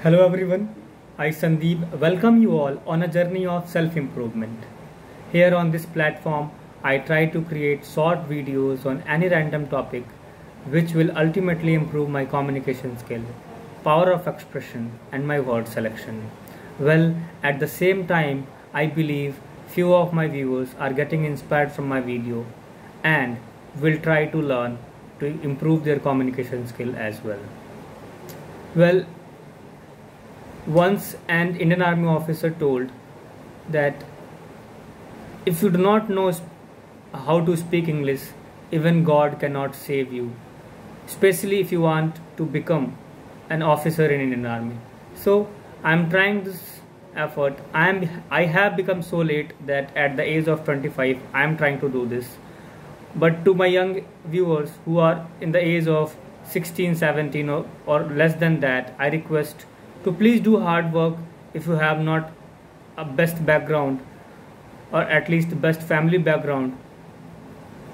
Hello everyone, I Sandeep welcome you all on a journey of self-improvement. Here on this platform, I try to create short videos on any random topic which will ultimately improve my communication skill, power of expression and my word selection. Well, at the same time, I believe few of my viewers are getting inspired from my video and will try to learn to improve their communication skill as well. Well, once an Indian Army officer told that if you do not know how to speak English, even God cannot save you, especially if you want to become an officer in Indian Army. So I am trying this effort. I have become so late that at the age of 25 I am trying to do this. But to my young viewers who are in the age of 16, 17 or less than that, I request to please do hard work. If you have not a best background or at least best family background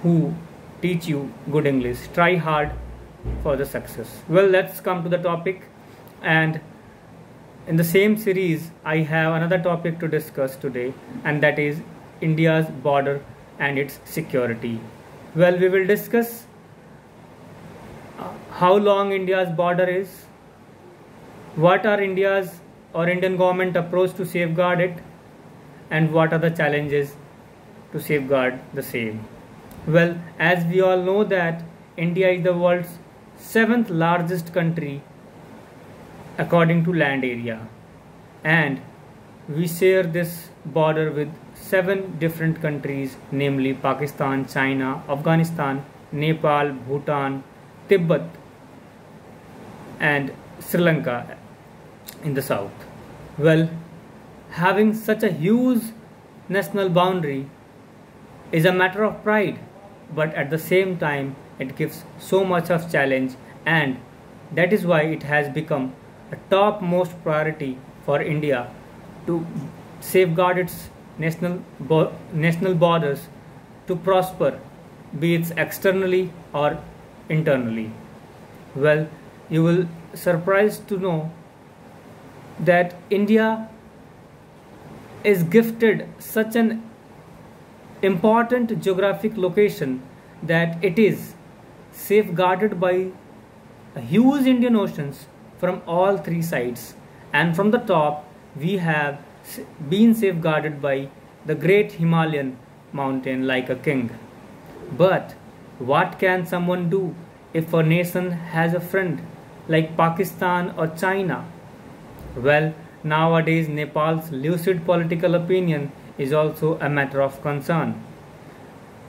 who teach you good English, try hard for the success. Well, let's come to the topic, and in the same series I have another topic to discuss today, and that is India's border and its security. Well, we will discuss how long India's border is, what are India's or Indian government approach to safeguard it, and what are the challenges to safeguard the same. Well, as we all know that India is the world's 7th largest country according to land area, and we share this border with 7 different countries, namely Pakistan, China, Afghanistan, Nepal, Bhutan, Tibet and Sri Lanka in the south. Well, having such a huge national boundary is a matter of pride, but at the same time it gives so much of challenge, and that is why it has become a topmost priority for India to safeguard its national borders to prosper, be it externally or internally. Well, you will surprised to know that India is gifted such an important geographic location that it is safeguarded by a huge Indian oceans from all 3 sides, and from the top we have been safeguarded by the great Himalayan mountain like a king. But what can someone do if a nation has a friend like Pakistan or China? Well, nowadays Nepal's lucid political opinion is also a matter of concern.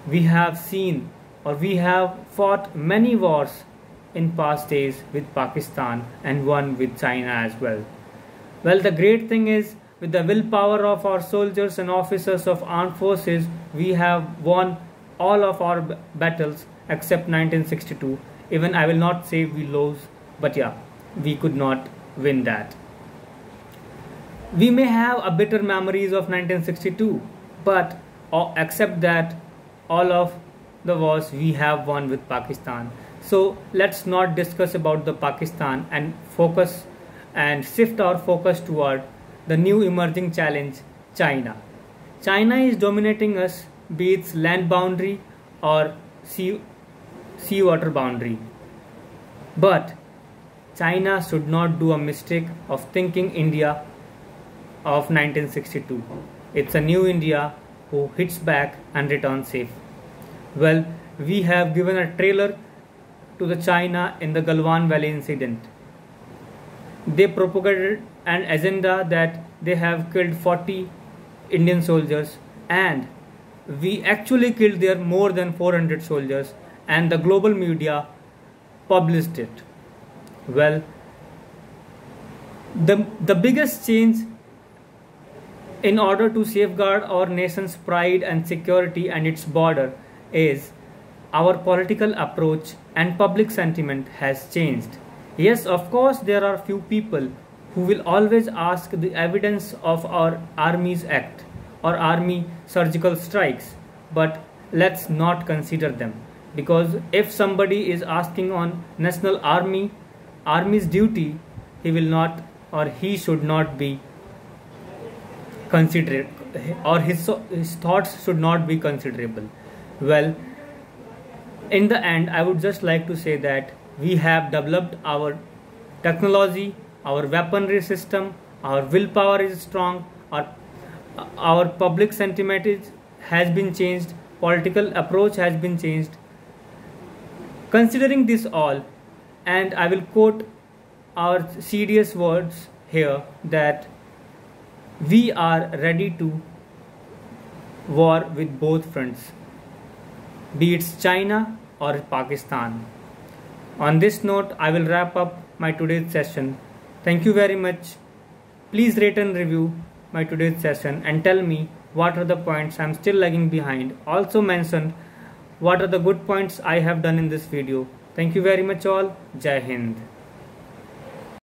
We have seen or we have fought many wars in past days with Pakistan and one with China as well. Well, the great thing is, with the willpower of our soldiers and officers of armed forces, we have won all of our battles except 1962. Even I will not say we lost, but yeah, we could not win that. We may have a bitter memories of 1962, but except that all of the wars we have won with Pakistan. So let's not discuss about the Pakistan and focus and shift our focus toward the new emerging challenge, China. China is dominating us, be it land boundary or sea water boundary. But China should not do a mistake of thinking India of 1962. It's a new India who hits back and returns safe. Well, we have given a trailer to the China in the Galwan Valley incident. They propagated an agenda that they have killed 40 Indian soldiers, and we actually killed there more than 400 soldiers, and the global media published it. Well, the biggest change in order to safeguard our nation's pride and security and its border is our political approach and public sentiment has changed. Yes, of course, there are few people who will always ask the evidence of our army's act or army surgical strikes, but let's not consider them, because if somebody is asking on national army's duty, he will not or he should not be considerate, or his thoughts should not be considerable. Well, in the end, I would just like to say that we have developed our technology, our weaponry system, our willpower is strong, our public sentiment has been changed, political approach has been changed. Considering this all, and I will quote our serious words here, that we are ready to war with both fronts, be it China or Pakistan. On this note, I will wrap up my today's session. Thank you very much. Please rate and review my today's session and tell me what are the points I am still lagging behind. Also mention what are the good points I have done in this video. Thank you very much all. Jai Hind.